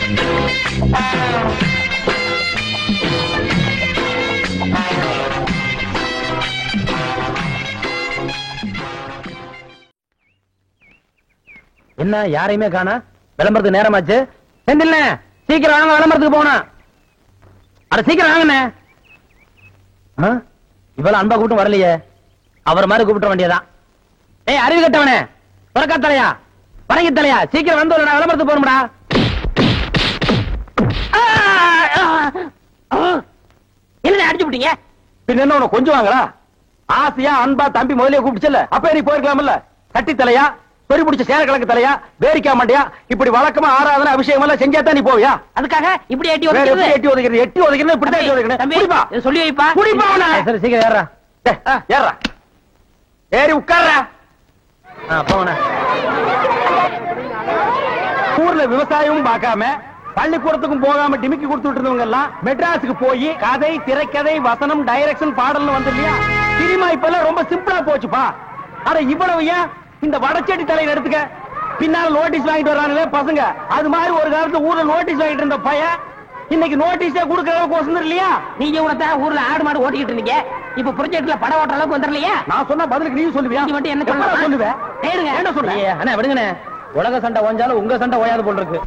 என்ன யாரையுமே காணா? விளம்பரத்துக்கு நேரமாச்சு. செந்தில்ல சீக்கிரம் வாங்க, விளம்பரத்துக்கு போனா. அட சீக்கிரம் வாங்கண்ணே. இவ்வளவு அன்பா கூட்டம் வரலையே, அவர் மாதிரி கூப்பிட்ட வேண்டியதான். ஏய் அறிவு கட்டவனே, புறக்கா தலையா, பறங்கி தலையா, சீக்கிரம் வந்து விளம்பரத்துக்கு போறோம்டா. என்ன அடிச்சு விட்டீங்க? பின்ன என்ன உனக்கு கொஞ்சம் வாங்களா? ஆசையா அன்பா தம்பி முதலே கூப்பிடுச்சல, அப்ப நீ போயிருக்கலாம்ல. கட்டி தலையா, பெரு பிடிச்ச சேர கிழக்கு தலையா, வேரிக்கா மாட்டியா, இப்படி வழக்கமா ஆராதனை அபிஷேகம் எல்லாம் செஞ்சாதான் நீ போவியா? அதுக்காக இப்படி எட்டி ஒதுக்கிறது எட்டி ஒதுக்கிறது எட்டி ஒதுக்கிறது இப்படி எட்டி ஒதுக்கணும். சொல்லி வைப்பா. சரி சீக்கிரம் ஏறா. ஏறா ஏறி உட்கார்றா. போன ஊர்ல விவசாயமும் பார்க்காம பள்ளிக்கூடத்துக்கும் போகாம டிமிக்கி கொடுத்துட்டு இருந்தவங்க எல்லாம் மெட்ராஸுக்கு போய் கதை, திரைக்கதை, வசனம், டைரக்ஷன், பாடல்னு வந்து இல்லையா? சினிமா இப்ப எல்லாம் ரொம்ப சிம்பிளா போச்சுப்பா. அட இவ்வளவு ஏன் இந்த வடச்செட்டி தலையில எடுத்துக்க, பின்னால நோட்டீஸ் வாங்கிட்டு வர்றாங்களே பசங்க. அது மாதிரி ஒரு காலத்துல ஊர்ல நோட்டீஸ் வாங்கிட்டு இருந்த பையன் இன்னைக்கு நோட்டீஸே கொடுக்கற அளவுக்கு வசந்தர் இல்லையா? நீங்க உனத்தான் ஊர்ல ஆடு மாடு ஓட்டிக்கிட்டு இருந்தீங்க, இப்ப ப்ரொஜெக்ட்ல படம் ஓட்டுற அளவுக்கு வந்துடலையா? நான் சொன்ன பதிலுக்கு நீ சொல்லுவியா? நீ மட்டும் என்ன சொல்லுவேன்? என்ன சொல்றீங்க? அண்ணா விடுங்கண்ணே, உலக சண்டை ஓஞ்சாலும் உங்க சண்டை ஓயாது போல் இருக்கு.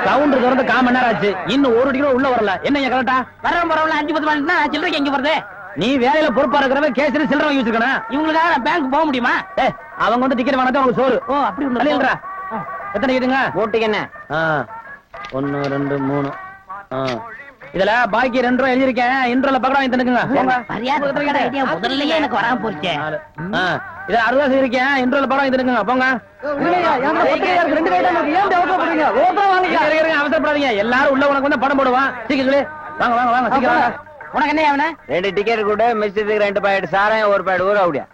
சவுண்ட் திறந்து 1/4 மணி நேரம் ஆச்சு, இன்னும் 1 கிலோ உள்ள வரல. என்ன கரெக்டா வரவன் போறவங்கள 5-10 மணி சில்லறைக்கு எங்க வருது? நீ வேலையில பொறுப்பா இருக்கிறவ கேசரி சில்லறை வாங்கி வச்சிருக்கணும். இவங்களுக்காக பேங்க் போக முடியுமா? அவங்க வந்து டிக்கெட் வாங்கினா அவங்க சோறு. ஓ அப்படி இல்லைன்றா. எத்தனை கேட்டுங்க? ஓட்டுக்கு என்ன? 1 2 3. இதுல பாக்கி 2 ரூபாய் எழுதிருக்கேன். இன்ட்ரோல பக்கடா வாங்கி தந்துக்குங்க. முதல்லயே எனக்கு வராம போச்சு. இத 60 இருக்கேன். இன்ட்ரோல பக்கடா வாங்கி தந்துக்குங்க. போங்க. அவசரப்படாதீங்க, எல்லாரும் உள்ள உனக்கு வந்து படம் போடுவான். சீக்கிரம் வாங்க வாங்க வாங்க சீக்கிரம் வாங்க. உனக்கு என்ன அவன? 2 டிக்கெட் கூட மிஸ்ஸுக்கு 2 பாக்கெட் சாராயம் 1 பாக்கெட் ஊற அப்படியா?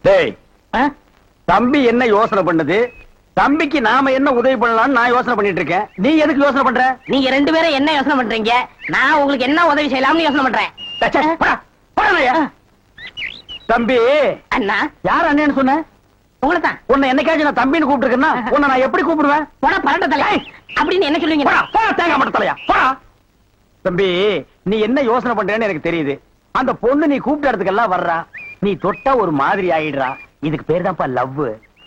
டேய் தம்பி என்ன யோசனை பண்ணது? தம்பிக்கு நாம என்ன உதவி பண்ணலாம்னு நான் யோசனை பண்ணிட்டு இருக்கேன். நீ எதுக்கு யோசனை பண்ற? நீங்க 2 பேரும் என்ன யோசனை பண்றீங்க? நான் உங்களுக்கு என்ன உதவி செய்யலாம்னு யோசனை பண்றேன். தம்பி அண்ணா. யார் அண்ணன்னு சொன்ன? உங்களை தான். உன்னை என்னைக்காச்சும் நான் தம்பின்னு கூப்பிட்டுருக்கேன்னா உன்னை நான் எப்படி கூப்பிடுவேன்? போடா பரட்ட தலை அப்படின்னு என்ன சொல்லுவீங்க? தேங்காய் மட்டும் தலையா போடா. தம்பி நீ என்ன யோசனை பண்றேன்னு எனக்கு தெரியுது. அந்த பொண்ணு நீ கூப்பிட்ட இடத்துக்கெல்லாம் வர்றா, நீ தொட்டா ஒரு மாதிரி ஆயிடுறா. இதுக்கு பேர் தான்ப்பா லவ்.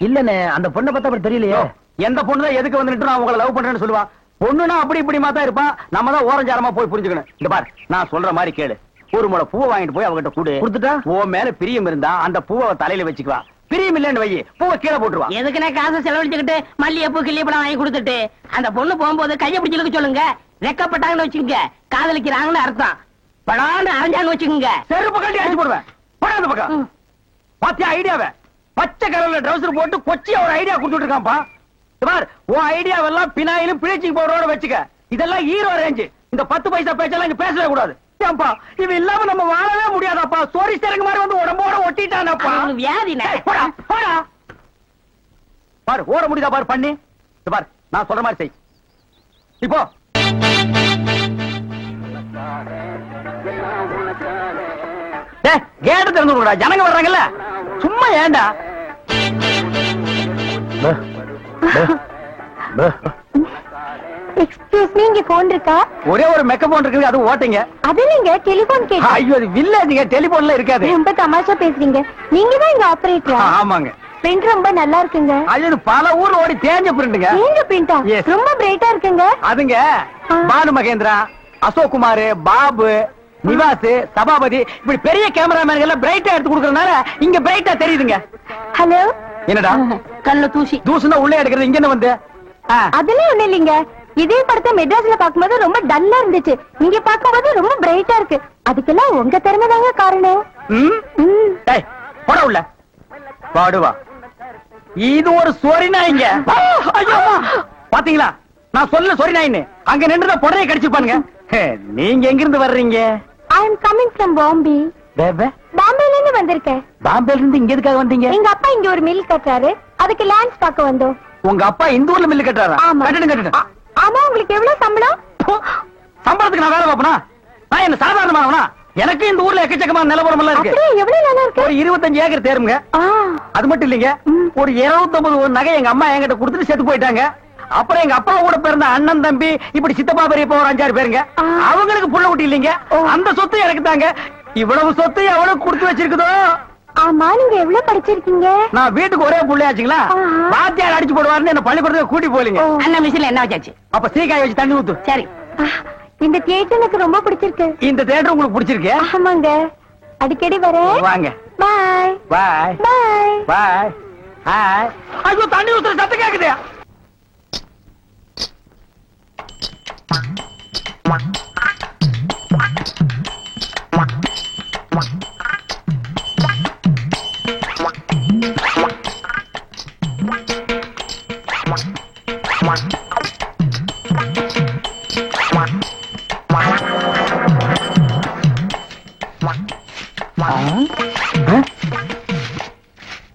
இல்லன்னு அந்த பொண்ணை பார்த்தா அப்படி தெரியலையே. எந்த பொண்ணு தான் எதுக்கு வந்துட்டு நான் உங்களை லவ் பண்றேன்னு சொல்லுவா? பொண்ணுனா அப்படி இப்படிமா தான் இருப்பா. நம்ம தான் ஓரஞ்சாரமா போய் புரிஞ்சுக்கணும். இங்க பாரு, நான் சொல்ற மாதிரி கேளு. ஒரு முளை பூவை வாங்கிட்டு போய் அவகிட்ட கூடு. கொடுத்துட்டா உன் மேல பிரியம் இருந்தா அந்த பூவை தலையில வச்சுக்குவா. பிரியம் இல்லன்னு வை, பூவை கீழே போட்டுருவா. எதுக்குன்னா காசை செலவழிச்சுக்கிட்டு மல்லிகைப்பூ கிள்ளிப்பழம் வாங்கி கொடுத்துட்டு அந்த பொண்ணு போகும்போது கையை பிடிச்சிருக்க சொல்லுங்க. ரெக்கப்பட்டாங்கன்னு வச்சுக்கோங்க, காதலிக்கிறாங்கன்னு அர்த்தம். படான்னு அரைஞ்சான்னு வச்சுக்கோங்க, செருப்பு கட்டி அடிச்சு போடுவேன். படாத பக்கம் பாத்தியா ஐடியாவை? பச்சை கலர்ல ட்ரவுசர் போட்டு கொச்சியா ஒரு ஐடியா கொடுத்துட்டு இருக்கான்பா. உன் ஐடியாவெல்லாம் பினாயிலும் பிளீச்சிங் பவுடரோட வச்சுக்க. இதெல்லாம் ஹீரோ ரேஞ்சு. இந்த 10 பைசா பேச்செல்லாம் இங்க பேசவே கூடாது. இது இல்லாம நம்ம வாழவே முடியாதாப்பா. சோரி சேரங்க மாதிரி வந்து உடம்போட ஒட்டிட்டானப்பா. வியாதி பாரு, ஓட முடியுதா பாரு பண்ணி. பாரு, நான் சொல்ற மாதிரி செய். இப்போ கேட்ட திறந்து விடுடா, ஜனங்க வர்றாங்கல்ல. சும்மா ஏண்டா எக்ஸ்கியூஸ் மீ, இங்க போன் இருக்கா? ஒரே ஒரு மெக்க போன் இருக்குது, அது ஓட்டிங்க. அது நீங்க டெலிபோன் கேட்டு. ஐயோ, அது வில்லேஜ்ங்க, டெலிபோன்ல இருக்காது. ரொம்ப தமாஷா பேசுறீங்க. நீங்க தான் இங்க ஆபரேட்டரா? ஆமாங்க. பிரிண்ட் ரொம்ப நல்லா இருக்குங்க. அது பல ஊர்ல ஓடி தேஞ்ச பிரிண்ட்ங்க. தேஞ்ச பிரிண்டா? ரொம்ப பிரைட்டா இருக்குங்க. அதுங்க பானு மகேந்திரா, அசோக் குமார், பாபு, நிவாஸ், சபாபதி இப்படி பெரிய கேமராமேன் எல்லாம் பிரைட்டா எடுத்து கொடுக்கறதுனால இங்க பிரைட்டா தெரியுதுங்க. ஹலோ. என்னடா கல்ல தூசி? தூசுனா உள்ளே எடுக்கிறது, இங்க என்ன வந்து? அதெல்லாம் ஒண்ணு இல்லைங்க. இதே படத்தை மெட்ராஸ்ல பாக்கும்போது ரொம்ப டல்லா இருந்துச்சு, இங்க பாக்கும்போது ரொம்ப பிரைட்டா இருக்கு. அதுக்கெல்லாம் உங்க திறமை தாங்க காரணம். போட உள்ள பாடுவா. இது ஒரு சொரி நாய்ங்க. பாத்தீங்களா, நான் சொல்ல சொரி நாயின்னு. அங்க நின்று புடனையை கடிச்சுப்பானுங்க. நீங்க எங்க இருந்து வர்றீங்க? ஐ அம் கமிங் ஃப்ரம் பாம்பே. பாம்பேல இருந்து வந்திருக்கேன். பாம்பேல இருந்து இங்க எதுக்காக வந்தீங்க? எங்க அப்பா இங்க ஒரு மில் கட்டுறாரு, அதுக்கு லேண்ட்ஸ் பார்க்க வந்தோம். உங்க அப்பா இந்த ஊர்ல மில் கட்டுறாரா? ஆமா. கட்டணும் கட்டணும். ஆமா. உங்களுக்கு எவ்வளவு சம்பளம்? சம்பளத்துக்கு நான் வேலை பார்ப்பனா? நான் என்ன சாதாரணமானவனா? எனக்கு இந்த ஊர்ல எக்கச்சக்கமான நிலவரம் எல்லாம் இருக்கு. எவ்வளவு நல்லா இருக்கு? ஒரு 25 ஏக்கர் தேருங்க. அது மட்டும் இல்லைங்க, ஒரு 250 நகை எங்க அம்மா என்கிட்ட கொடுத்துட்டு செத்து போயிட்டாங்க. அப்புறம் எங்க அப்பா கூட பிறந்த அண்ணன் தம்பி இப்படி சித்தப்பா பெரியப்பா ஒரு 5-6 பேருங்க. அவங்களுக்கு புள்ள குட்டி இல்லைங்க. அந்த சொத்து எனக்கு தாங்க. இவ்வளவு சொத்து எவ்வளவு கொடுத்து வச்சிருக்குதோ. ஆமா, நீங்க எவ்வளவு படிச்சிருக்கீங்க? நான் வீட்டுக்கு ஒரே புள்ளையாச்சுங்களா, வாத்தியார் அடிச்சு போடுவாருன்னு என்ன பள்ளிக்கூடத்துக்கு கூட்டி போலீங்க. அண்ணன் மிஷின்ல என்ன வச்சாச்சு? அப்ப சீக்காய வச்சு தண்ணி ஊத்து. சரி. இந்த தியேட்டர் எனக்கு ரொம்ப பிடிச்சிருக்கு. இந்த தியேட்டர் உங்களுக்கு பிடிச்சிருக்கு? ஆமாங்க, அடிக்கடி வரேன். வாங்க. பாய் பாய் பாய் பாய். ஹாய். ஐயோ, தண்ணி ஊத்துற சத்தம் கேக்குது.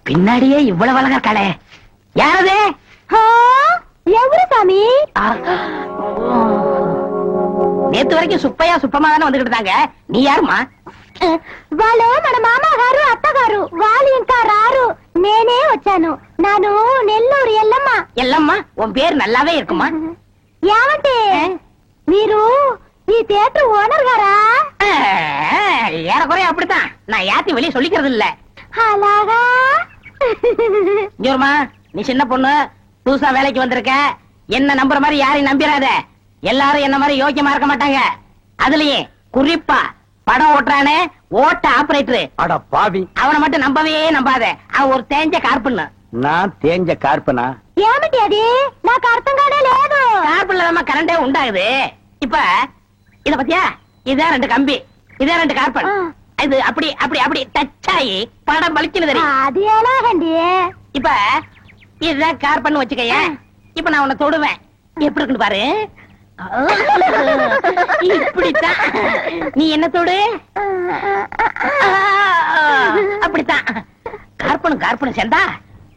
பின்னாடியே இவ்வளவு அழகா இருக்காளே, யாரது? எவரு சாமி? நேத்து வரைக்கும் சுப்பையா சுப்பமா தானே வந்துகிட்டு இருந்தாங்க. நீ யாருமா? వాళ్ళు మన మామగారు అత్తగారు వాళ్ళు ఇంకా రారు, నేనే వచ్చాను. నాను నెల్లూరు ఎల్లమ్మ. எல்லம்மா, உன் பேர் நல்லாவே இருக்குமா? ఏమంటే మీరు ఈ థియేటర్ ఓనర్ గారా? ஏறக்குறைய அப்படித்தான். நான் யாத்தையும் வெளியே சொல்லிக்கிறது இல்ல. అలాగా? ஜோர்மா, நீ சின்ன பொண்ணு, புதுசா வேலைக்கு வந்திருக்க. என்ன நம்புற மாதிரி யாரையும் நம்பிராத. எல்லாரும் என்ன மாதிரி யோக்கியமா இருக்க மாட்டாங்க. அதுலயே குறிப்பா படம் ஓட்டுறானே ஓட்ட ஆபரேட்டர், அட பாவி, அவனை மட்டும் நம்பவே நம்பாத. அவன் ஒரு தேஞ்ச கார்பன். நான் தேஞ்ச கார்பனா? ఏమిటి అది? నాకు అర్థం కానే లేదు. கார்பன்ல நம்ம கரண்டே உண்டாகுது. இப்ப இத பத்தியா, இதான் 2 கம்பி, இதான் 2 கார்பன். இது அப்படி அப்படி அப்படி டச் ஆகி படம் பளிச்சுன்னு தெரியும். అది ఎలాగండి? இப்ப இதுதான் கார்பன் வச்சுக்கய. இப்ப நான் உன்னை தொடுவேன், எப்படி இருக்குன்னு பாரு. இப்படித்தான். நீ என்ன தொடு, அப்படித்தான். கார்பனும் கார்பனும் சேர்ந்தா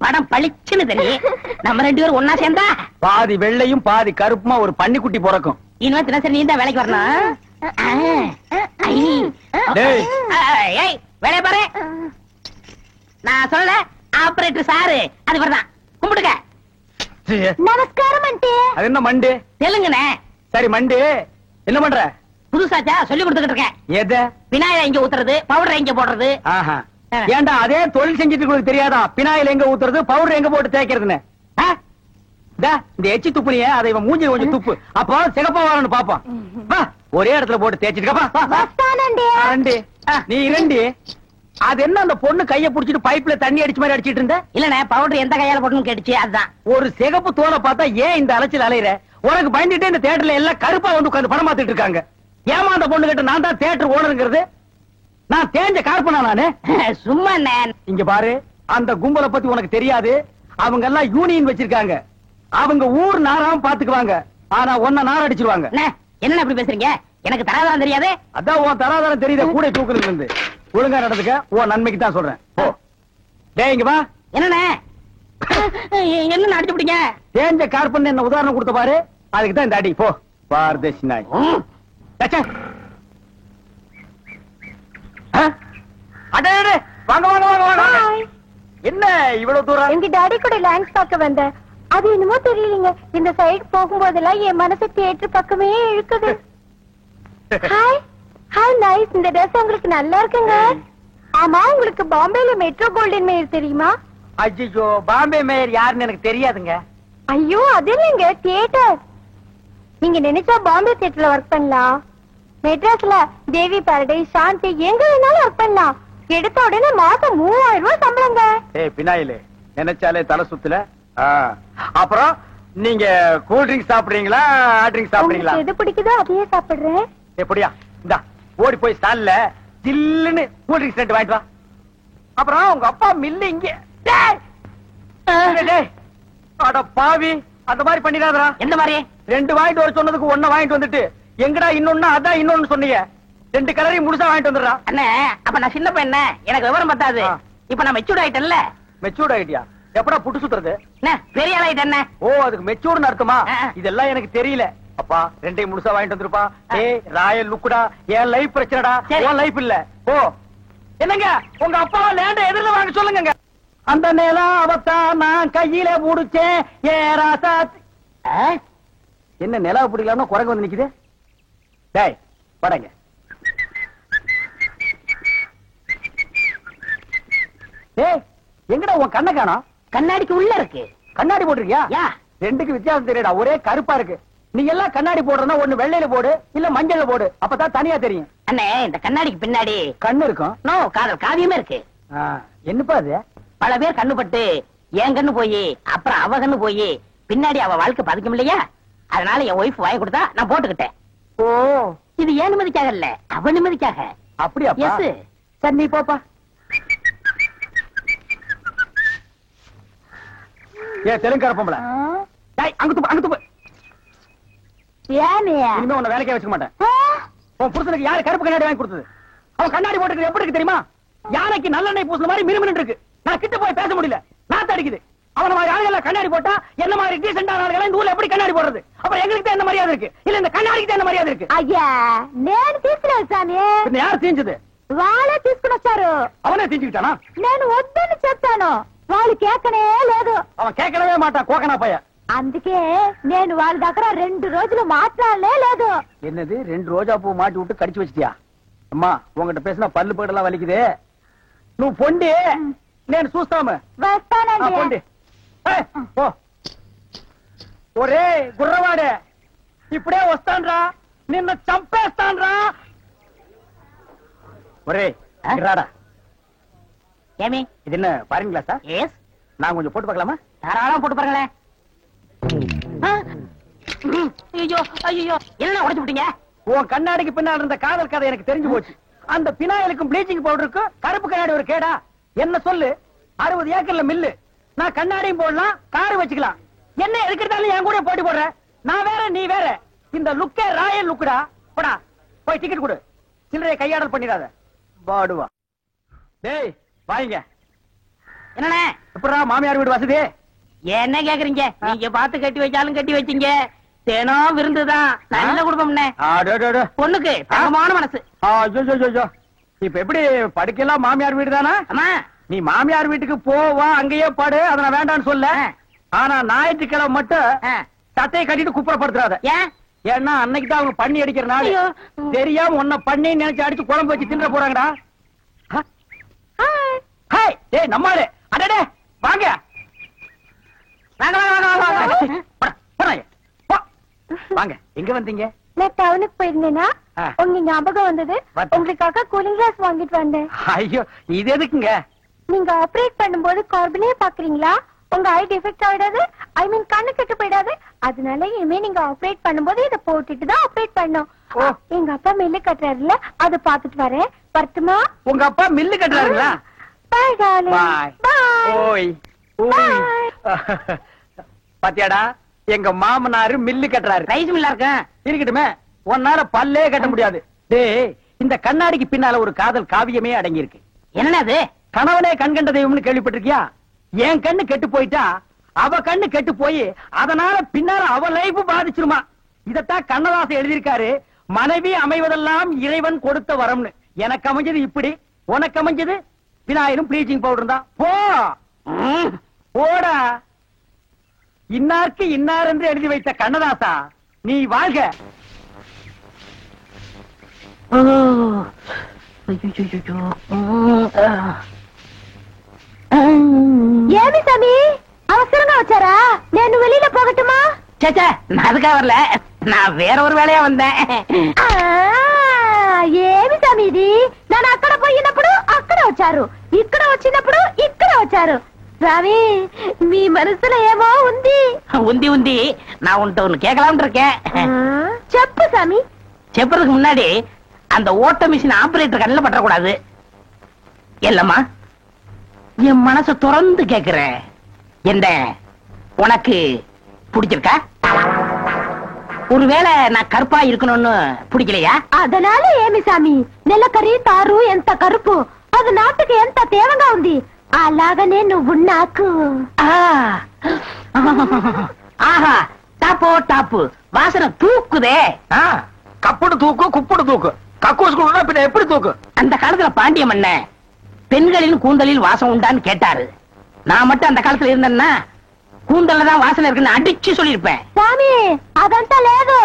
படம் பளிச்சுன்னு தெரியும். நம்ம 2 பேரும் ஒன்னா சேர்ந்தா பாதி வெள்ளையும் பாதி கருப்புமா ஒரு பன்னிக்குட்டி பிறக்கும். இனிமே தினசரி நீ தான் வேலைக்கு வரணும். வேலைய பாரு. நான் சொல்லல, ஆபரேட்டர் சாரு அது வரதான். கும்பிடுங்க. நமஸ்காரம் ஆண்டி. அது என்ன மண்டு? தெலுங்குனே. சரி மண்டு, என்ன பண்ற? புதுசாச்சா சொல்லி கொடுத்துக்கிட்டு இருக்கேன். எத? விநாயகர் எங்க ஊத்துறது, பவுடர் எங்க போடுறது. ஆஹா. ஏண்டா அதே தொழில் செஞ்சுட்டு உங்களுக்கு தெரியாதா? பினாயில் எங்க ஊத்துறது, பவுடர் எங்க போட்டு தேய்க்கிறதுன்னு? இந்த எச்சி துப்புனியே, அதை இவன் மூஞ்சி கொஞ்சம் துப்பு, அப்போ சிகப்பா வரணும் பாப்பான். ஒரே இடத்துல போட்டு தேய்ச்சிட்டு நீ 2. அது என்ன அந்த பொண்ணு கைய புடிச்சிட்டு பைப்ல தண்ணி அடிச்சு மாதிரி அடிச்சிட்டு இருந்த? இல்லனே, பவுடர் எந்த கையால போடணும்னு கேட்டுச்சு, அதுதான். ஒரு சிகப்பு தோலை பார்த்தா ஏன் இந்த அலைச்சல் அலையிற? உனக்கு பயந்துட்டே இந்த தியேட்டர்ல எல்லாம் கருப்பா வந்து உட்கார்ந்து படம் பார்த்துட்டு இருக்காங்க. ஏமா அந்த பொண்ணு கிட்ட நான் தான் தியேட்டர் ஓனருங்கிறது? நான் தேஞ்ச கார்பனா நானு? சும்மா இங்க பாரு, அந்த கும்பலை பத்தி உனக்கு தெரியாது. அவங்க எல்லாம் யூனியன் வச்சிருக்காங்க. அவங்க ஊர் நாராம பாத்துக்குவாங்க. ஆனா ஒன்ன நார அடிச்சிருவாங்க. என்ன அப்படி பேசுறீங்க? எனக்கு தராதாரம் தெரியாது. அதான் உன் தராதாரம் தெரியுத கூட தூக்குறதுல இருந்து. ஒழுங்கா நடந்துக்க, உன் நன்மைக்கு தான் சொல்றேன். போ. டேய் இங்க வா. என்னண்ணே? என்ன அடிச்சு பிடிங்க? தேஞ்ச கார்பன் என்ன உதாரணம் கொடுத்த பாரு, அதுக்கு தான் இந்த அடி. போ பார்தேசி நாய். அடே வாங்க வாங்க வாங்க வாங்க. என்ன இவ்வளவு தூரம்? எங்க டாடி கூட லான்ஸ் பார்க்க வந்தேன். அது என்னமோ தெரியலீங்க, இந்த சைடு போகும்போதெல்லாம் என் மனசு தியேட்டர் பக்கமே இழுக்குது. Hi hi nice. இந்த ட்ரெஸ் உங்களுக்கு நல்லா இருக்குங்க. ஆமா, உங்களுக்கு பாம்பேல மெட்ரோ கோல்டன் மேயர் தெரியுமா? ஐயோ, பாம்பே மேயர் யாருன்னு எனக்கு தெரியாதுங்க. ஐயோ, அது இல்லைங்க, தியேட்டர். நீங்க நினைச்சா பாம்பே தியேட்டர்ல ஒர்க் பண்ணலாம். மெட்ராஸ்ல தேவி பாரடைஸ், சாந்தி, எங்க வேணாலும் ஒர்க் பண்ணலாம். எடுத்த உடனே மாசம் 3000 ரூபாய் சம்பளங்க. ஏய் பினாயிலே, நினைச்சாலே தலை சுத்துல. அப்புறம் நீங்க கூல் ட்ரிங்க்ஸ் சாப்பிடுறீங்களா, ஹாட் ட்ரிங்க்ஸ் சாப்பிடுறீங்களா? எது பிடிக்குதோ அதையே சாப்பிடுறேன். எப்படியா? இந்தா ஓடி போய் ஸ்டால்ல ஜில்லுன்னு கூல் ட்ரிங்க்ஸ் 2 வாங்கிட்டு வா. அப்புறம் உங்க அப்பா மில்லு இங்க. அட பாவி, அந்த மாதிரி பண்ணிடாதடா. எந்த மாதிரி? 2 வாங்கிட்டு வர சொன்னதுக்கு 1 வாங்கிட்டு வந்துட்டு எங்கடா இன்னொன்னு அதான் இன்னொன்னு சொன்னீங்க. 2 கலரையும் முழுசா வாங்கிட்டு வந்துடுறா. அண்ணே, அப்ப நான் சின்ன பையன், எனக்கு விவரம் பத்தாது. இப்ப நான் மெச்சூர்ட் ஆயிட்டேன்ல. மெச்சூர்ட் ஆயிட்டியா? எப்படா புட்டு சுத்துறது? பெரிய ஆள் ஆயிட்டேன். ஓ, அதுக்கு மெச்சூர்னு அர்த்தமா? இதெல்லாம் எனக்கு தெரியல. அப்பா ரெண்டையும் முழுசா வாங்கிட்டு வந்துருப்பா. ஏய் ராயல் லுக்குடா, என் லைஃப் பிரச்சனைடா, உன் லைஃப் இல்ல. ஓ என்னங்க உங்க அப்பா லேண்ட எதிரில வாங்க சொல்லுங்க. அந்த நிலம் அவத்தான் நான் கையில முடிச்சேன் ஏ ராசா. என்ன நிலா பிடிக்கலாம்னு குரங்கு வந்து நிக்குது. டேய் படங்க. டேய் எங்கடா உன் கண்ணை காணோம்? கண்ணாடிக்கு உள்ள இருக்கு. கண்ணாடி போட்டிருக்கியா? யா ரெண்டுக்கு வித்தியாசம் தெரியடா, ஒரே கருப்பா இருக்கு. நீ எல்லாம் கண்ணாடி போடுறதா ஒண்ணு வெள்ளையில போடு இல்ல மஞ்சள்ல போடு, அப்பதான் தனியா தெரியும். அண்ணே இந்த கண்ணாடிக்கு பின்னாடி கண்ணு இருக்கும். நோ காதல் காவியமே இருக்கு. என்னப்பா அது? பல பேர் கண்ணு பட்டு என் கண்ணு போய் அப்புறம் அவ கண்ணு போய் பின்னாடி அவ வாழ்க்கை பதிக்கும் இல்லையா, அதனால என் ஒய்ஃப் வாங்கி கொடுத்தா நான் போட்டுக்கிட்டேன். ஓ இது ஏன் நிம்மதிக்காக இல்ல, அவ நிம்மதிக்காக. அப்படியா? எஸ். சரி நீ போப்பா. ஏ தெலுங்கார பொம்பளை, டேய் அங்க துப்பு அங்க துப்பு. இனிமே உன்னை வேலைக்கே வச்சுக்க மாட்டேன். உன் புருஷனுக்கு யாரு கருப்பு கண்ணாடி வாங்கி கொடுத்தது? அவன் கண்ணாடி போட்டுருக்கு எப்படி இருக்கு தெரியுமா? யானைக்கு நல்லெண்ணெய் பூசுன மாதிரி மினுமினு இருக்கு. நான் கிட்ட போய் பேச முடியல, நாத்து அடிக்குது. அவன மாதிரி ஆளுகள் கண்ணாடி போட்டா என்ன மாதிரி டீசென்ட் ஆளுகள் இந்த ஊர்ல எப்படி கண்ணாடி போடுறது? அப்புறம் எங்களுக்கு தான் என்ன மரியாதை இருக்கு, இல்ல இந்த கண்ணாடிக்கு தான் என்ன மரியாதை இருக்கு? అయ్యా నేను తీసుకున్నాను సామి. பின்ன யார் தீஞ்சது? వాళ్ళే తీసుకుని వచ్చారు. அவனே தீஞ்சுக்கிட்டானா? నేను వద్దని చెప్పాను, వాళ్ళు కేకనే లేదు. அவன் கேட்கவே மாட்டான், கோக்கனா பைய. అందుకే నేను వాళ్ళ దగ్గర 2 రోజులు మాట్లాడలే లేదు. என்னது 2 ரோஜா பூ மாட்டி விட்டு கடிச்சு வச்சிட்டியா? அம்மா உங்ககிட்ட பேசினா பல்லு பகடெல்லாம் வலிக்குது. நீ பொண்டி నేను చూస్తాము. వస్తానండి. పొండి. ఓ ఒరే గుర్రవాడే, ఇప్పుడే వస్తాన్రా, నిన్ను చంపేస్తాన్రా. ఒరే రాడా. ஏமி இது என்ன பாருங்களா சார்? எஸ். நான் கொஞ்சம் போட்டு பார்க்கலாமா? தாராளம் போட்டு பாருங்களேன். ஐயோ ஐயோ என்ன உடைச்சு விட்டீங்க? உன் கண்ணாடிக்கு பின்னால் இருந்த காதல் கதை எனக்கு தெரிஞ்சு போச்சு. அந்த பினாயிலுக்கும் ப்ளீச்சிங் பவுடருக்கும் கருப்பு கண்ணாடி ஒரு கேடா? என்ன சொல்லு, 60 ஏக்கர்ல மில்லு, நான் கண்ணாடியும் போடலாம் காரு வச்சுக்கலாம். என்ன எதுக்கிட்டாலும் என் கூட போட்டி போடுற? நான் வேற நீ வேற. இந்த லுக்கே ராயல் லுக்குடா. போடா போய் டிக்கெட் கொடு, சில்லறையை கையாடல் பண்ணிடாத. பாடுவா. டேய் வாங்க. என்னண்ணே எப்படா மாமியார் வீடு வசதி? என்ன கேக்குறீங்க? நீங்க பார்த்து கட்டி வச்சாலும் கட்டி வச்சீங்க, தினம் விருந்துதான். நல்ல குடும்பம்னே. பொண்ணுக்கு தங்கமான மனசு. இப்ப எப்படி படுக்கலாம்? மாமியார் வீடு தானா? அம்மா நீ மாமியார் வீட்டுக்கு போவா, அங்கேயே படு, அதை நான் வேண்டான்னு சொல்ல. ஆனா ஞாயிற்றுக்கிழமை மட்டும் சட்டையை கட்டிட்டு குப்புறப்படுத்துறாத. ஏன்? ஏன்னா அன்னைக்கு தான் அவங்க பண்ணி அடிக்கிற நாள். தெரியாம உன்னை பண்ணி நினைச்சு அடிச்சு குழம்பு வச்சு தின்ற போறாங்கடா. ஹாய் டேய் நம்மாளே, அடடே வாங்க வாங்க வாங்க. எங்க வந்தீங்க? நான் டவுனுக்கு போயிருந்தேனா, உங்க ஞாபகம் வந்தது. வந்து. உங்களுக்காக கூலிங் கிளாஸ் வாங்கிட்டு வந்தேன். ஐயோ இது எதுக்குங்க? நீங்க ஆபரேட் பண்ணும்போது கார்பனே பாக்குறீங்களா? உங்க ஐ டிஃபெக்ட் ஆயிடாது, ஐ மீன் கண்ணு கெட்டு போயிடாது. அதனால இனிமே நீங்க ஆபரேட் பண்ணும்போது இத போட்டுட்டு தான் ஆபரேட் பண்ணும். எங்க அப்பா மில்லு கட்டுறாருல, அத பாத்துட்டு வரேன். வரட்டுமா? உங்க அப்பா மில்லு கட்டுறாருங்களா? பாய் டார்லிங். பாய். பாய். ஓய் ஓய். பாத்தியாடா, எங்க மாமனாரு மில்லு கட்டுறாரு. ரைஸ் மில்லா இருக்க இருக்கட்டுமே, உன்னால பல்லே கட்ட முடியாது. டேய் இந்த கண்ணாடிக்கு பின்னால ஒரு காதல் காவியமே அடங்கி இருக்கு. என்ன அது? கணவனே கண் கண்ட தெய்வம்னு கேள்விப்பட்டிருக்கியா? என் கண்ணு கெட்டு போயிட்டா அவ கண்ணு கெட்டு போய் அதனால பின்னால அவ லைஃப் பாதிச்சிருமா. இதத்தான் கண்ணதாசன் எழுதியிருக்காரு, மனைவி அமைவதெல்லாம் இறைவன் கொடுத்த வரம்னு. எனக்கு அமைஞ்சது இப்படி, உனக்கு அமைஞ்சது விநாயகரும் ப்ளீச்சிங் பவுடர் தான். போ போடா. இன்னாருக்கு இன்னார் என்று எழுதி வைத்த கண்ணதாசா, நீ வாழ்க. ఏమి సమీ అవసరంగా వచ్చారా? నేను வெளியில போகட்டுமா? சேச்சே நான் அதுக்காக வரல, நான் வேற ஒரு வேலையா வந்தேன். ఏమి సమీ ఇది? నేను అక్కడ పోయినప్పుడు అక్కడ వచ్చారు, ఇక్కడ వచ్చినప్పుడు ఇక్కడ వచ్చారు. రవి మీ మనసులో ఏమో ఉంది. உந்தி உந்தி நான் உன்கிட்ட ஒண்ணு கேட்கலாம்னு இருக்கேன். చెప్పు సమీ. செப்புறதுக்கு முன்னாடி அந்த ஓட்ட மிஷின் ஆபரேட்டர் கண்ணில் பற்றக்கூடாது. இல்லம்மா என் மனச திறந்து கேக்குறேன், என்ன உனக்கு பிடிச்சிருக்கா? ஒருவேளை நான் கருப்பா இருக்கணும்னு பிடிக்கலையா? அதனால ఏమి సామి, నెలకరి తారు ఎంత కరుపు, అది నాటుకు ఎంత తేవంగా ఉంది. అలాగనే నువ్వు నాకు. ஆஹா டாப்போ டாப்பு, வாசனை தூக்குதே. கப்புடு தூக்கு குப்புடு தூக்கு கக்கூஸ் குடுனா பின்ன எப்படி தூக்கு? அந்த காலத்துல பாண்டிய மன்னன் பெண்களின் கூந்தலில் வாசம் உண்டான்னு கேட்டாரு. நான் மட்டும் அந்த காலத்துல இருந்தேன்னா கூந்தல்ல தான் வாசனை இருக்குன்னு அடிச்சு சொல்லிருப்பேன். స్వామి అదంతా లేదు.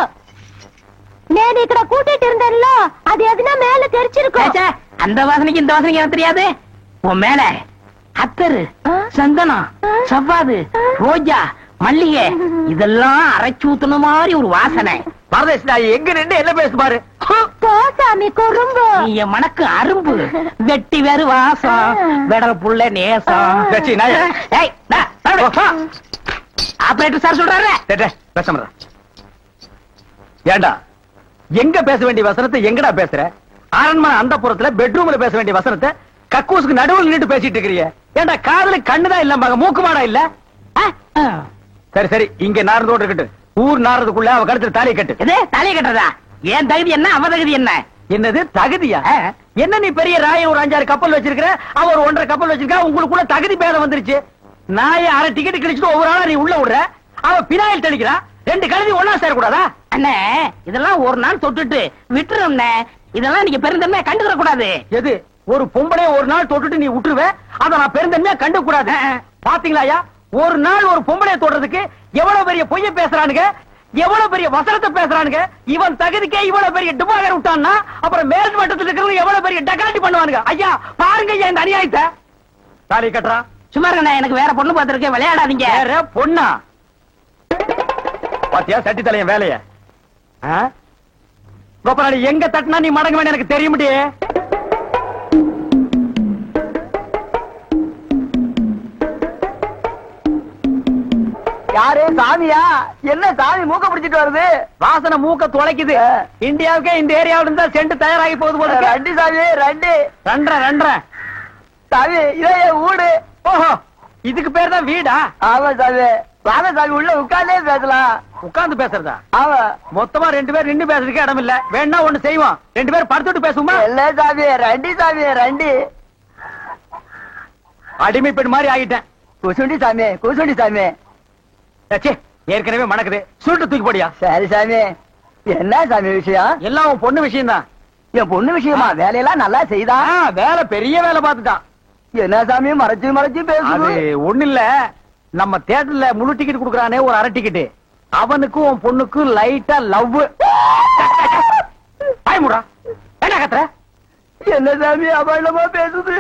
నేను ఇక్కడ కూటిட்டு இருந்தேன்ல அது எதுனா மேல தெரிச்சிருக்கும். ச்சே, அந்த வாசனைக்கு இந்த வாசனைக்கு எனக்கு தெரியாது. உன் மேல அத்தரு, சந்தனம், சவ்வாது, ரோஜா, மல்லிகை இதெல்லாம் அரைச்சு ஊத்துன மாதிரி ஒரு வாசனை. பரதேஷ் நான் எங்க நின்று என்ன பேசு பாரு. போ சாமி குறும்பு. நீ என் மனக்கு அரும்பு வெட்டி வேறு வாசம் வெடல புள்ள நேசம். சச்சி, நாயே. ஏய், டா, ஆபரேட்டர் சார் சொல்றாரு. பேச ஏண்டா எங்க பேச வேண்டிய வசனத்தை எங்கடா பேசுற? அரண்மனை அந்த புறத்துல பெட்ரூம்ல பேச வேண்டிய வசனத்தை கக்கூசுக்கு நடுவில் நின்று பேசிட்டு இருக்கிறீங்க. ஏண்டா காதுல கண்ணுதான் இல்ல மூக்கு மாடா இல்ல? சரி சரி இங்க நார்ந்தோடு இருக்கட்டும். ஊர் நாரதுக்குள்ள அவ கழுத்துல தாலியை கட்டு. எது தலையை கட்டுறதா? ஏன் தகுதி என்ன அவ தகுதி என்ன? என்னது தகுதியா? என்ன நீ பெரிய ராய ஒரு 5-6 கப்பல் வச்சிருக்கிற, அவ ஒரு 1.5 கப்பல் வச்சிருக்கா. உங்களுக்குள்ள தகுதி பேதம் வந்துருச்சு. நாய அரை டிக்கெட் கிழிச்சிட்டு ஒவ்வொரு ஆளா நீ உள்ள விடுற. அவ பினாயில் தெளிக்கிறா. 2 கழுதி ஒன்னா சேரக்கூடாதா? அண்ணே இதெல்லாம் ஒரு நாள் தொட்டுட்டு விட்டுரும். இதெல்லாம் நீங்க பெருந்தன்மையா கண்டுக்கிற கூடாது. எது ஒரு பொம்பளை ஒரு நாள் தொட்டுட்டு நீ விட்டுருவ, அத நான் பெருந்தன்மையா கண்டு கூடாது. பாத்தீங்களா ஒரு நாள் ஒரு பொம்பளைய தொடுறதுக்கு எவ்வளவு பெரிய பொய்ய பேசுறானுங்க, எவ்வளவு பெரிய வசனத்தை பேசுறானுங்க. இவன் தகுதிக்கே இவ்வளவு பெரிய டுபாகர் விட்டான்னா அப்புறம் மேல் மட்டத்தில் இருக்கிறவங்க எவ்வளவு பெரிய டக்காட்டி பண்ணுவானுங்க. ஐயா பாருங்க ஐயா இந்த அநியாயத்தை. தாலி கட்டுறா. சும்மா இருங்க, எனக்கு வேற பொண்ணு பார்த்திருக்கேன், விளையாடாதீங்க. வேற பொண்ணா? பாத்தியா சட்டி தலையன் வேலைய. கோபாலி எங்க தட்டினா நீ மடங்க வேணும் எனக்கு தெரிய முடியே. யாரு சாமியா? என்ன சாமி மூக்க பிடிச்சிட்டு வருது? வாசனை மூக்க துளைக்குது. இந்தியாவுக்கே இந்த ஏரியாவில இருந்தா சென்ட் தயாராகி போகுது போல. ரெண்டு சாமி ரெண்டு ரெண்டரை சாமி இதே வீடு. ஓஹோ இதுக்கு பேர் தான் வீடா? ஆமா சாமி. வாங்க சாமி உள்ள உட்கார்ந்தே பேசலாம். உட்கார்ந்து பேசுறதா? ஆமா. மொத்தமா 2 பேர் நின்னு பேசுறதுக்கு இடம் இல்ல. வேணா ஒண்ணு செய்வோம், 2 பேர் படுத்துட்டு பேசுமா? இல்ல சாமி ரெண்டு சாமி ரெண்டு. அடிமை பெண் மாதிரி ஆகிட்டேன். குசுண்டி சாமி குசுண்டி சாமி. ஏற்கனவே மணக்குது, சுருட்டு தூக்கி போடியா. சரி சாமி. என்ன சாமி விஷயம்? எல்லாம் உன் பொண்ணு விஷயம் தான். என் பொண்ணு விஷயமா? வேலையெல்லாம் நல்லா செய்தா? வேலை பெரிய வேலை பார்த்துட்டான். என்ன சாமி மறைச்சு மறைச்சு பேசுது? ஒண்ணு இல்ல, நம்ம தியேட்டர்ல முழு டிக்கெட் குடுக்கறானே ஒரு அரை டிக்கெட், அவனுக்கும் உன் பொண்ணுக்கும் லைட்டா லவ். பயமுடா என்ன கத்துற? என்ன சாமி அபாயமா பேசுது?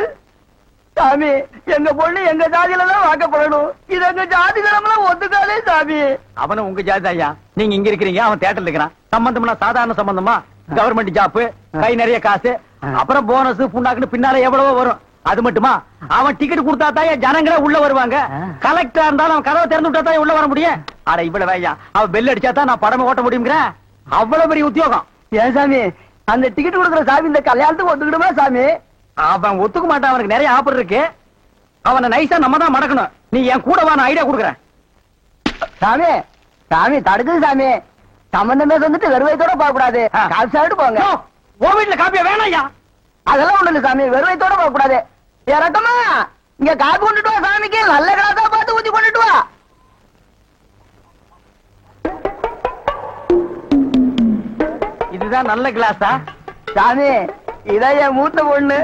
சாமி எங்க பொண்ணு எங்க ஜாதியில தான் வாக்கப்படணும். இது எங்க ஜாதி கிழமெல்லாம் ஒத்துக்காலே சாமி. அவன உங்க ஜாதி ஐயா, நீங்க இங்க இருக்கிறீங்க, அவன் தியேட்டர்ல இருக்கிறான். சம்பந்தம்னா சாதாரண சம்பந்தமா? கவர்மெண்ட் ஜாப், கை நிறைய காசு, அப்புறம் போனஸ் புண்ணாக்குன்னு பின்னால எவ்வளவோ வரும். அது மட்டுமா அவன் டிக்கெட் கொடுத்தா தான் ஜனங்களே உள்ள வருவாங்க. கலெக்டரா இருந்தாலும் அவன் கதவை திறந்து விட்டா தான் உள்ள வர முடியும். அட இவ்வளவு ஐயா, அவன் பெல் அடிச்சா தான் நான் படமே ஓட்ட முடியுங்கிற அவ்வளவு பெரிய உத்தியோகம். ஏன் சாமி அந்த டிக்கெட் கொடுக்குற சாமி இந்த கல்யாணத்துக்கு ஒத்துக்கிடுமா சாமி? அவன் ஒத்துக்க மாட்டான், அவனுக்கு நிறைய ஆஃபர் இருக்கு. அவனை நைஸா நம்ம தான் மடக்கணும். நீ என் கூட வா, நான் ஐடியா கொடுக்குறேன். சாமி சாமி தடுக்குது சாமி. சம்பந்தமே வந்துட்டு வெறுவைத்தோட போக கூடாது, காசு சாப்பிட்டு போங்க. உன் வீட்டுல காப்பியா வேணாம் ஐயா? அதெல்லாம் ஒண்ணு இல்ல சாமி, வெறுவைத்தோட போக கூடாது. இறக்கமா இங்க காப்பி கொண்டுட்டு வா சாமிக்கு, நல்ல கிளாஸா பார்த்து ஊத்தி கொண்டுட்டு வா. இதுதான் நல்ல கிளாஸா? சாமி இதான் என் மூத்த பொண்ணு.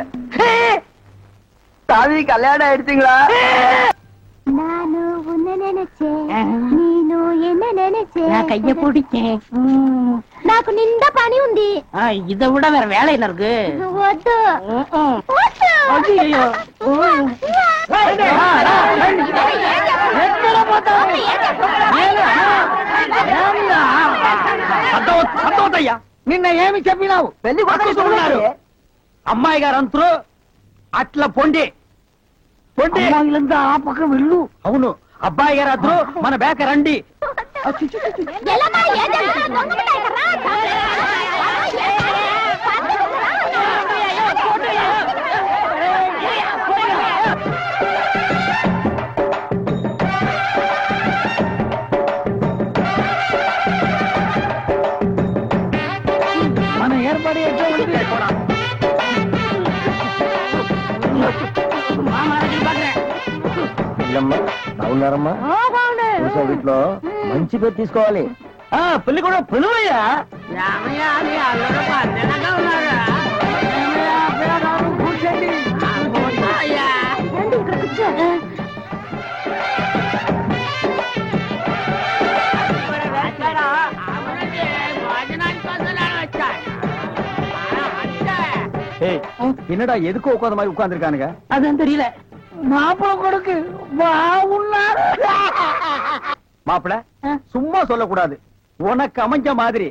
சாமி கல்யாணம் ஆயிடுச்சுங்களா? நானு உன்னை நினைச்சேன், நீனு என்ன நினைச்சேன். நான் கைய பிடிச்சேன். నాకు నిండా పని ఉంది. இதை விட வேற வேலை என்ன இருக்கு? వద్దు ஐயோ. సంతోషయ్యా నిన్న ఏమి చెప్పినావు? పెళ్లి కొడుకున్నారు అమ్మాయి గారు అంతరు అట్లా పొండి పొండి ఆ పక్క వెళ్ళు. అవును అబ్బాయి గారు అద్దరు మన బేక రండి. మన ఏర్పాటు బాగున్నారమ్మా? వీటిలో మంచి పేరు తీసుకోవాలి. பள்ளிக்கூடம் பிழுவையா என்னடா எதுக்கு உட்கார்ந்த மாதிரி உட்கார்ந்துருக்கானுங்க? அதான் தெரியல. மாப்பிள கொடுக்கு மாப்பிள சும்மா சொல்லக்கூடாது. உனக்கு அமைஞ்ச மாதிரி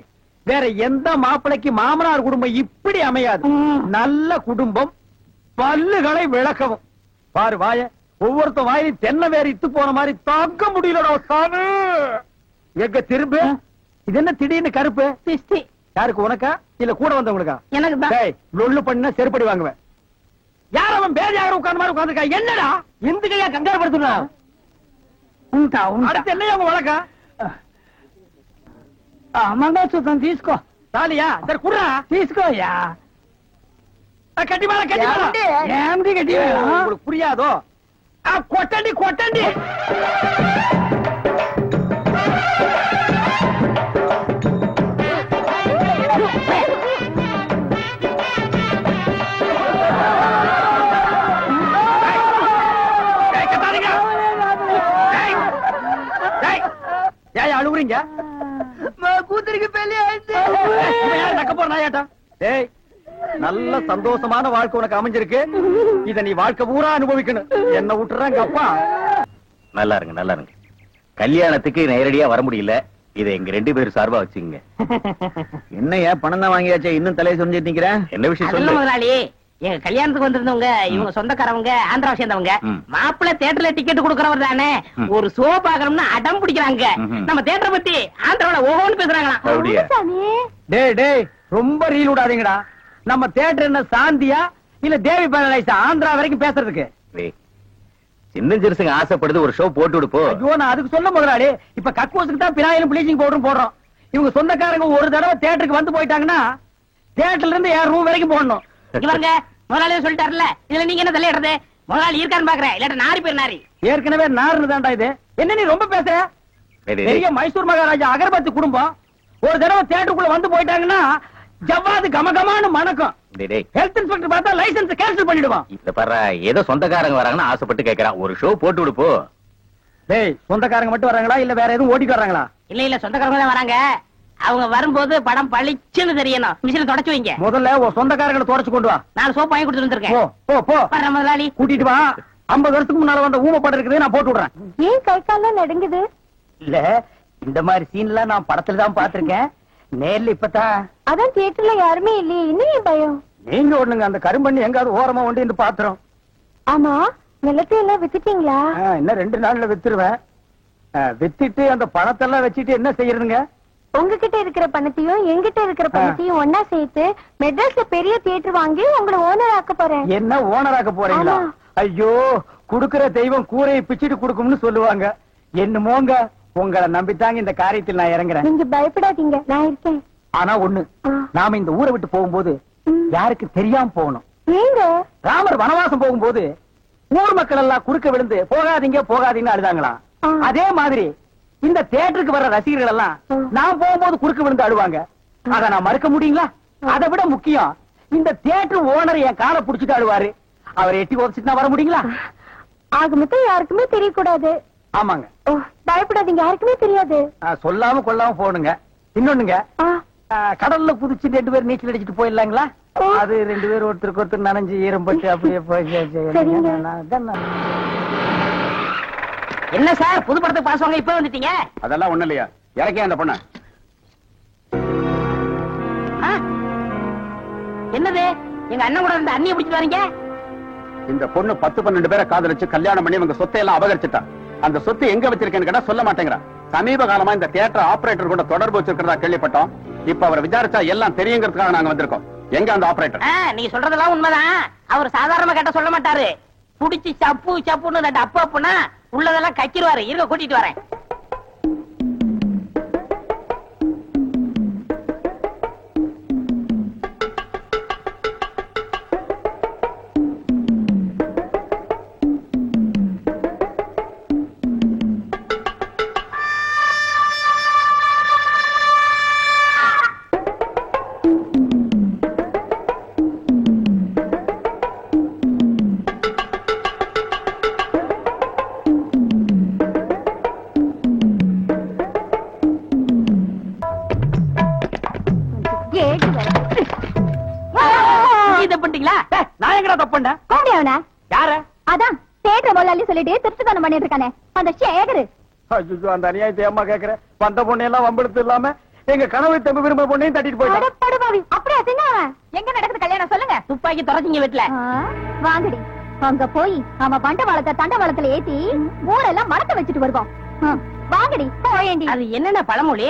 வேற எந்த மாப்பிளைக்கு மாமனார் குடும்பம் இப்படி அமையாது. நல்ல குடும்பம், பல்லுகளை விளக்கவும். பாரு வாய, ஒவ்வொருத்த வாயிலும் தென்னை வேற இத்து போன மாதிரி தாக்க முடியலடா சாமி. எங்க திரும்ப இது என்ன திடீர்னு கருப்பு? யாருக்கு, உனக்கா இல்ல கூட வந்தவங்களுக்கா? எனக்கு தான். லொல்லு பண்ணா செருப்படி வாங்குவேன். யார் அவன் பேஜாக உட்கார்ந்த மாதிரி உட்கார்ந்துருக்கா? என்னடா இந்த கையா கங்கார படுத்துனா? அடுத்து என்ன அவங்க வழக்கா? మంగళసూత్రం తీసుకో. తాలియా సరే కుర్రా తీసుకోయా. కట్టి మాల కట్టి మాల ఏమిటి కట్టి உங்களுக்கு புரியாதோ? కొట్టండి కొట్టండి. ஏன் அழுவுறீங்க? கூத்துருக்கு பெரிய நக்க போற நாயாட்டா. டேய், நல்ல சந்தோஷமான வாழ்க்கை உனக்கு அமைஞ்சிருக்கு. இத நீ வாழ்க்கை பூரா அனுபவிக்கணும். என்ன விட்டுறாங்க அப்பா. நல்லா இருங்க, நல்லா இருங்க. கல்யாணத்துக்கு நேரடியா வர முடியல. இதை எங்க 2 பேரும் சார்பா வச்சுங்க. என்ன ஏன் பணம் தான் வாங்கியாச்சே, இன்னும் தலையை சொரிஞ்சிட்டு நிக்கிறேன்? என்ன விஷயம் சொல்ல சொல்லு. முதலாளி, எங்க கல்யாணத்துக்கு வந்திருந்தவங்க இவங்க சொந்தக்காரவங்க, ஆந்திராவை சேர்ந்தவங்க. மாப்பிள்ளை தியேட்டர்ல டிக்கெட் கொடுக்கறவர் தானே, ஒரு ஷோ பாக்கணும்னு அடம் பிடிக்கிறாங்க. நம்ம தியேட்டரை பத்தி ஆந்திராவில ஓஹோன்னு பேசுறாங்களாம். அப்படியா? டேய் டேய், ரொம்ப ரீல் விடாதீங்கடா. நம்ம தியேட்டர் என்ன சாந்தியா இல்ல தேவி பேரலைஸா ஆந்திரா வரைக்கும் பேசுறதுக்கு? சின்ன சிறுசுங்க ஆசைப்படுது, ஒரு ஷோ போட்டு விடுப்போ. ஐயோ, நான் அதுக்கு சொல்ல முதலாளி. இப்ப கக்கூசுக்கு தான் பினாயிலும் ப்ளீச்சிங் பவுடரும் போடுறோம். இவங்க சொந்தக்காரங்க ஒரு தடவை தியேட்டருக்கு வந்து போயிட்டாங்கன்னா தியேட்டர்ல இருந்து 1000 ரூம் வரைக்கும் போடணும். இவங்க முதலாளியே சொல்லிட்டாருல, இதுல நீங்க என்ன தலையிடுறது? முதலாளி இருக்கான்னு பாக்குறேன், இல்லாட்ட நாரி பேர் நாரி. ஏற்கனவே நாருன்னு தான்டா இது. என்ன நீ ரொம்ப பேசுற? பெரிய மைசூர் மகாராஜா அகர்பத்தி குடும்பம் ஒரு தடவை தியேட்டருக்குள்ள வந்து போயிட்டாங்கன்னா ஜவ்வாது கமகமான மணக்கம். ஹெல்த் இன்ஸ்பெக்டர் பார்த்தா லைசென்ஸ் கேன்சல் பண்ணிடுவான். இந்த பாரு, ஏதோ சொந்தக்காரங்க வராங்கன்னு ஆசைப்பட்டு கேக்குறான், ஒரு ஷோ போட்டு விடுப்போ. டேய், சொந்தக்காரங்க மட்டும் வராங்களா இல்ல வேற எதுவும் ஓட்டிட்டு வராங்களா? இல்ல சொந்தக்காரங்க தான் வராங்க. அவங்க வரும்போது படம் பளிச்சுன்னு தெரியணும். மிஷினை தொடச்சு வைங்க. முதல்ல ஒரு சொந்தக்காரங்களை தொடச்சு கொண்டு வா. 4 சோப் வாங்கி கொடுத்துட்டு வந்திருக்கேன். போ போ வர்ற முதலாளி. கூட்டிட்டு வா. 50 வருஷத்துக்கு முன்னால வந்த ஊம படம் இருக்குது, நான் போட்டு விடுறேன். ஏன் கை காலம் நடுங்குது? இல்ல, இந்த மாதிரி சீன்லாம் நான் படத்துல தான் பாத்திருக்கேன், நேர்ல இப்பதான். அதான் தியேட்டர்ல யாருமே இல்லையே, இன்னும் பயம். நீங்க ஒண்ணுங்க, அந்த கரும்பண்ணி எங்காவது ஓரமா ஒண்டி பாத்துறோம். ஆமா, நிலத்தை எல்லாம் வித்துட்டீங்களா? இன்னும் 2 நாள்ல வித்துருவேன். வித்துட்டு அந்த பணத்தை எல்லாம் வச்சுட்டு என்ன செய்யறதுங்க? உங்ககிட்ட இருக்கிற பணத்தையும் எங்கிட்ட இருக்கிற பணத்தையும் ஒன்னா சேர்த்து மெட்ராஸ்ல பெரிய தியேட்டர் வாங்கி உங்களை ஓனர் ஆக்க போறேன். என்ன ஓனர் ஆக்க போறீங்களா? ஐயோ, குடுக்கிற தெய்வம் கூரையை பிச்சுட்டு குடுக்கும்னு சொல்லுவாங்க. என்னமோங்க, உங்களை நம்பித்தாங்க இந்த காரியத்தில் நான் இறங்குறேன். நீங்க பயப்படாதீங்க, நான் இருக்கேன். ஆனா ஒண்ணு, நாம இந்த ஊரை விட்டு போகும்போது யாருக்கு தெரியாம போகணும். நீங்க ராமர் வனவாசம் போகும்போது ஊர் மக்கள் எல்லாம் குறுக்க விழுந்து போகாதீங்க போகாதீங்கன்னு அழுதாங்களாம். அதே மாதிரி இந்த தியேட்டருக்கு வர்ற ரசிகர்கள் எல்லாம் நான் போகும்போது குறுக்க விழுந்து அழுவாங்க. அத நான் மறுக்க முடியுங்களா? அதை விட முக்கியம், இந்த தியேட்டர் ஓனர் என் காலை புடிச்சிட்டு அழுவாரு. அவரை எட்டி உதச்சிட்டு நான் வர முடியுங்களா? ஆக மொத்தம் யாருக்குமே தெரியக்கூடாது. ஆமாங்க. பயப்படாதீங்க, யாருக்குமே தெரியாது. சொல்லாம கொள்ளாம போகணுங்க. இன்னொன்னுங்க, கடல்ல குதிச்சு 2 பேர் நீச்சல் அடிச்சுட்டு போயிடலாங்களா? அது 2 பேர் ஒருத்தருக்கு ஒருத்தர் நனைஞ்சு ஈரம்பட்டு அப்படியே போய். என்ன சார், புது படத்துக்கு பாஸ் வாங்க இப்ப வந்துட்டீங்க? அதெல்லாம் ஒண்ணு இல்லையா, இறக்கே அந்த பொண்ண. என்னது, எங்க அண்ணன் கூட இருந்த அண்ணியை பிடிச்சிட்டு வரீங்க? இந்த பொண்ணு 10-12 பேரை காதலிச்சு கல்யாணம் பண்ணி இவங்க சொத்தை எல்லாம் அபகரிச்சுட்டா. அந்த சொத்து எங்க வச்சிருக்கேன்னு கேட்டா சொல்ல மாட்டேங்கிறா. சமீப காலமா இந்த தியேட்டர் ஆபரேட்டர் கூட தொடர்பு வச்சிருக்கிறதா கேள்விப்பட்டோம். இப்ப அவரை விசாரிச்சா எல்லாம் தெரியுங்கிறதுக்காக நாங்க வந்திருக்கோம். எங்க அந்த ஆபரேட்டர்? நீங்க சொல்றதெல்லாம் உண்மைதான். அவர் சாதாரணமா கேட்ட சொல்ல மாட்டாரு. புடிச்சு சப்பு சப்புன்னு 2 அப்பு அப்புன்னா உள்ளதெல்லாம் கக்கிடுவாரு. இருக்க கூட்டிட்டு வரேன். கேட்டு இத பண்ணிட்டீங்களா? நான் எங்கடா தப்பு பண்ணேன்? அவனா யார? அதான் தேட்டர் முதலாளி சொல்லிட்டு திருட்டுத்தனம் பண்ணிட்டு இருக்கானே அந்த சேகரு. ஐயோ, அந்த அநியாயத்தை அம்மா கேக்குற. வந்த பொண்ணு எல்லாம் வம்பெடுத்து இல்லாம எங்க கனவு தம்பி விரும்ப பொண்ணையும் தட்டிட்டு போயிட்டான். படுபாவி அப்படியே செஞ்சா எங்க நடக்குது கல்யாணம் சொல்லுங்க. துப்பாக்கி தொலைச்சிங்க வீட்டுல. வாங்கடி அங்க போய் அவன் பண்டவாளத்தை தண்டவாளத்துல ஏத்தி ஊரெல்லாம் மரத்தை வச்சுட்டு வருவோம். வாங்கடி போயேண்டி. அது என்னென்ன பழமொழி?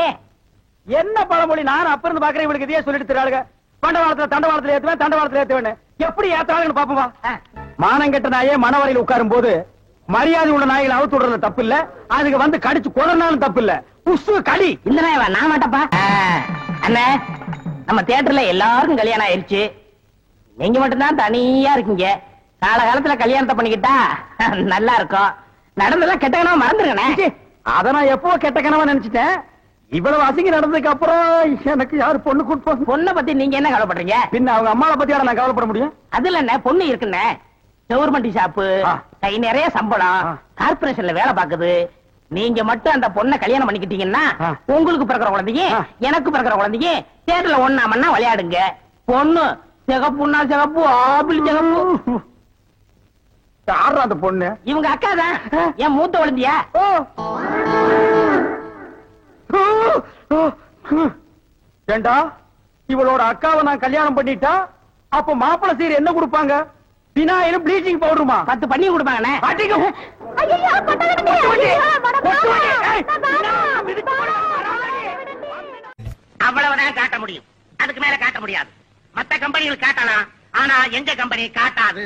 என்ன பழமொழி? நான் அப்ப இருந்து பாக்குறேன். இவளுக்கு இதையே சொல்லிட்டு தராளுங்க. பண்டவாளத்துல தண்டவாளத்துல ஏத்துவேன், தண்டவாளத்துல ஏத்துவேன். எப்படி ஏத்தாளுன்னு பாப்போமா? மானங்கெட்ட நாயே மணவரையில் உட்காரும் போது மரியாதை உள்ள நாய்களை அவுத்து விடுறது தப்பு இல்ல. அதுக்கு வந்து கடிச்சு கொடனாலும் தப்பு இல்ல. புஷு களி இந்த நாயவா? நான் மாட்டப்பா. அண்ணே, நம்ம தியேட்டர்ல எல்லாருக்கும் கல்யாணம் ஆயிருச்சு. நீங்க மட்டும்தான் தனியா இருக்கீங்க. காலகாலத்துல கல்யாணத்தை பண்ணிக்கிட்டா நல்லா இருக்கும். நடந்ததெல்லாம் கெட்ட கனவா மறந்துருக்கனே. அத நான் எப்போ கெட்ட கனவா நினைச்சிட்டேன். இவ்வளவு அசிங்க நடந்ததுக்கு அப்புறம் எனக்கு யாரு பொண்ணு கொடுப்போம்? பொண்ணை பத்தி நீங்க என்ன கவலைப்படுறீங்க? பின்ன அவங்க அம்மாவை பத்தியோட நான் கவலைப்பட முடியும்? அதுல என்ன பொண்ணு இருக்குண்ணே. கவர்மெண்ட் ஷாப்பு, கை நிறைய சம்பளம், கார்பரேஷன்ல வேலை பாக்குது. நீங்க மட்டும் அந்த பொண்ணை கல்யாணம் பண்ணிக்கிட்டீங்கன்னா உங்களுக்கு பிறக்கிற குழந்தைங்க எனக்கு பிறக்கிற குழந்தைங்க தேட்டர்ல ஒண்ணா மண்ணா விளையாடுங்க. பொண்ணு சிகப்புன்னா சிகப்பு, ஆப்பிள் சிகப்பு. யாரா அந்த பொண்ணு? இவங்க அக்கா தான். என் மூத்த குழந்தையா? ஏண்டா, இவளோட அக்காவை நான் கல்யாணம் பண்ணிட்டா அப்ப மாப்பிள்ளை சீர் என்ன கொடுப்பாங்க? வினாயிரம் ப்ளீச்சிங் பவுடருமா? 10 பண்ணி கொடுப்பாங்கண்ணே. அவ்வளவுதான் காட்ட முடியும். அதுக்கு மேல காட்ட முடியாது. மத்த கம்பெனிகள் காட்டலாம், ஆனா எங்க கம்பெனி காட்டாது.